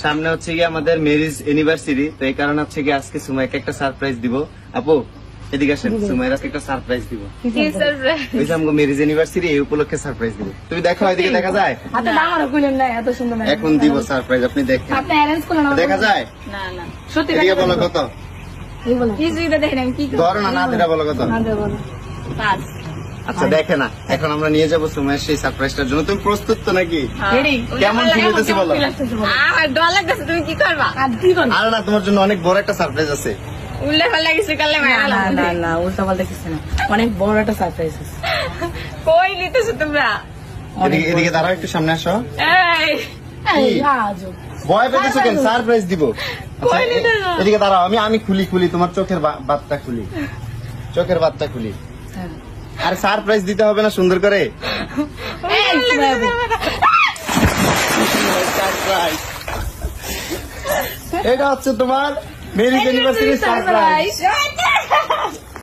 সামনে হচ্ছে কি আমাদের ম্যারেজ অ্যানিভার্সারি, তো এই কারণে হচ্ছে কি আজকে সুমাইকে একটা সারপ্রাইজ দিব। আপু এদিকে আসেন, সুমাইর আজকে একটা সারপ্রাইজ দিব। কি সারপ্রাইজ? ওই যে আমাদের ম্যারেজ অ্যানিভার্সারি, এই উপলক্ষে সারপ্রাইজ দিব। তুমি দেখো এদিকে দেখা যায়? আমারও কইলেন না এত সুন্দর না। এখন দিব সারপ্রাইজ, আপনি দেখেন। আপনি অ্যারেঞ্জ করলেন না? দেখা যায়? না না সত্যি এদিকে বলো কত? এই বলেন। কিছুই তো দেখেন আমি কি করব। ধরো না, না দিটা বলো কত? না দেব না। 5 আচ্ছা দেখে না, এখন আমরা নিয়ে যাবো সুমাইয়ের সেই সারপ্রাইজটার জন্য। তুমি প্রস্তুত তো নাকি? রেডি? কেমন ফিল হইতেছে বলো? আমার ডর লাগতেছে, তুমি কি করবা? আর দিব না। আর না, তোমার জন্য অনেক বড় একটা সারপ্রাইজ আছে। উল্লে পাল্লা কিছু করলে মারা না লাগবে। না না উল্টা পাল্টা কিছু না, অনেক বড় একটা সারপ্রাইজ আছে। কই নিতেছো তোমরা? এদিকে দাঁড়াও, একটু সামনে আসো। এই এই আজব। ভয় পেতেছো কেন? সারপ্রাইজ দিব। আচ্ছা, কই নিতে যাও? এদিকে দাঁড়াও, আমি খুলি তোমার চোখের বাতটা খুলি, চোখের বাতটা খুলি। হ্যাঁ। আর সারপ্রাইজ দিতে হবে না সুন্দর করে? এই সুমাইয়া আপু। সারপ্রাইজ, এটা হচ্ছে তোমার ম্যারেজ অ্যানিভার্সারি সারপ্রাইজ।